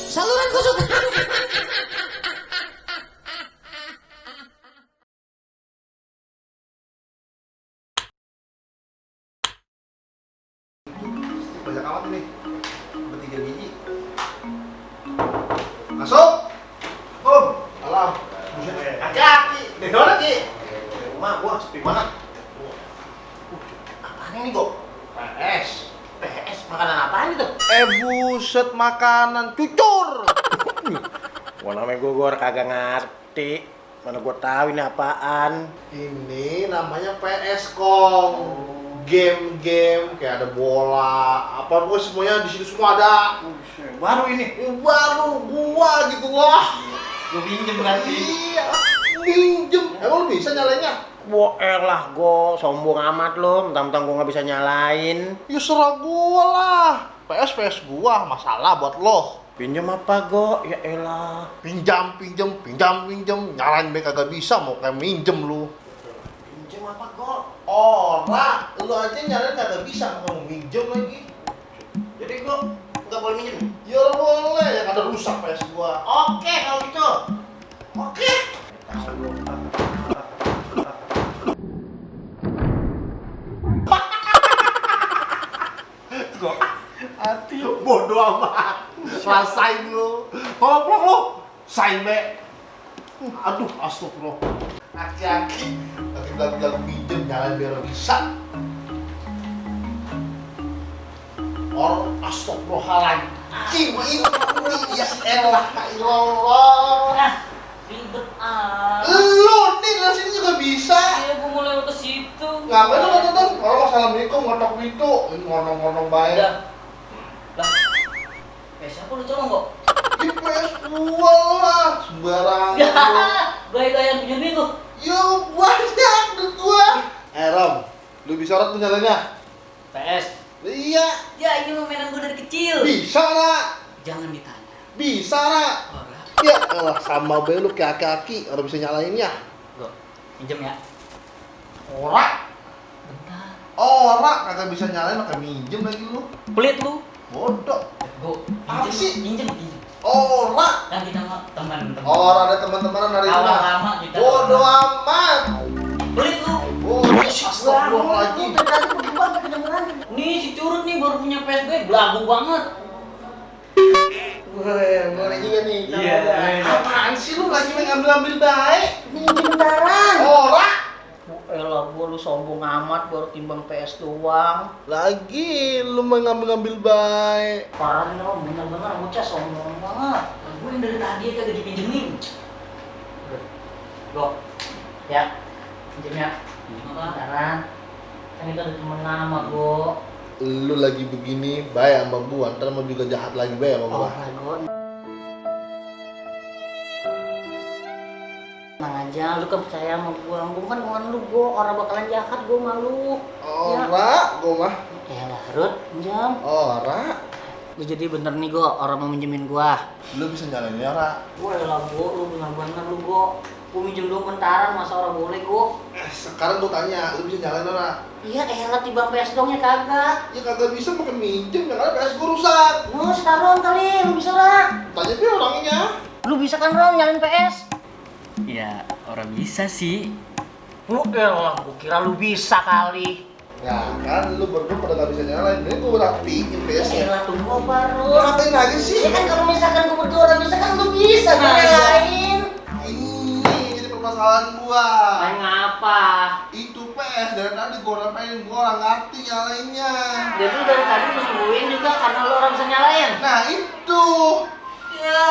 Saluran kesukaan. Banyak amat nih. Bertiga biji. Masuk. Alam. Hati-hati. Dendon lagi. Rumah gua sepi banget. Apaan ini, Go? PS. PS makanan apaan itu? Buset, makanan cucur. Wah, namanya gue kagak ngerti. Mana gue tahu ini apaan. Ini namanya PS Kong. Game-game kayak ada bola, apa pun semuanya di situ semua ada. Baru ini. Baru gua gitu loh. Gue pinjem berarti. Iya, minjem. Emang lu bisa nyalainnya? Wah elah go, sombong amat lo. Mentang-mentang gue gak bisa nyalain. Ya serah gua lah. PS gua, masalah buat lo. Pinjem apa go? Ya elah. Pinjam. Nyalain be kagak bisa, mau kayak minjem lu. Pinjem apa go? Ora, lu aja nyalain kagak bisa, mau minjem lagi. Jadi go nggak boleh minjem? Ya boleh, yang ada rusak PS gua. Oke kalau gitu. Oke. Kok hati bodoh amat. Rasain lu. Tolong lu. Sain be. Aduh, astagfirullah. Hati-hati. Lagi bilang minjem jalan biar bisa. Astagfirullahaladzim. Ini ya elah ilallah. Ribet ah. Lu nih dari sini juga bisa. Ya gua mau lewat ke situ. Ngapain lu nonton? Kalau assalamualaikum ngotok pintu, ini ngomong-ngomong baik. Udah. Lah. Siapa lu colong kok? Di PS gua lah, sembarangan lu. Gaya-gaya pinjemin lu. Ya banyak duit gua. Rom, lu bisa orang tuh nyalanya? PS. Iya, Ya ini mah mainan gua dari kecil. bisa nak. Jangan ditanya. Bisa nak. Ora. Ya elah sama be lu kayak aki-aki, orang bisa nyalainnya. Go. Pinjem ya. Ora, Bentar. kagak bisa nyalain, maka minjem lagi lu. Pelit lu. Bodoh. Go. Apa sih? Pinjem. Ora. Kan kita mah teman-teman. Ada teman-temanan hari ini. Kawan lama kita. Bodoh amat. Pelit lu. Bodoh, astagfirullahaladzim. Nih si curut nih baru punya PSB, belagu banget. Boleh juga nih. Iya. Apaan sih lu lagi ngambil baik? Minjem bentaran. Ora. Elah gua lu sombong amat baru timbang PS doang. Lagi lu ngambil baik. Parah nih lo, bener-bener bocah sombong banget. Gue yang dari tadi kagak dipinjemin. Go. Ya. Pinjem ya. Pinjem apa? Bentaran. Kan itu ada temen lama, Go. Lu lagi begini baik sama gua, ntar mau juga jahat lagi baik sama gua. Go. Tenang aja, lu kan percaya sama gua. Gua kan omongan lu, gua orang bakalan jahat, gua malu. Ora, gua mah. Ya lah, Rut, pinjam. Ora. Lu jadi bener nih, Go, orang mau minjemin gua. Lu bisa nyalain ora? Gua elah, Go, lu bener-bener lu, Go. Gua minjem dong bentaran, masa orang boleh, Go? Sekarang gua tanya, lu bisa nyalain ora? Iya, elah timbang PS dong ya kagak. Ya kagak bisa makan minjem, ya karena PS gua rusak. Lu sekarang kali, lu bisa lah. Tanya dia orangnya. Lu bisa kan, Rom, nyalin PS? Ya, orang bisa sih. Lu elah, gua kira lu bisa kali. Ya kan, lu berdua pada gak bisa nyalain, ini gua rapiin PS-nya. Elah, tunggu apa, Rom? Lu ngapain lagi sih? Ya kan kalau misalkan gua berdua orang bisa kan lu bisa Nah, nyalain. Ini permasalahan gua. Main ngapa? Itu PS dari tadi gua rapain, gua orang ngerti nyalainnya. Jadi lu dari tadi nungguin juga karena lu orang bisa nyalain. Nah itu. Ya,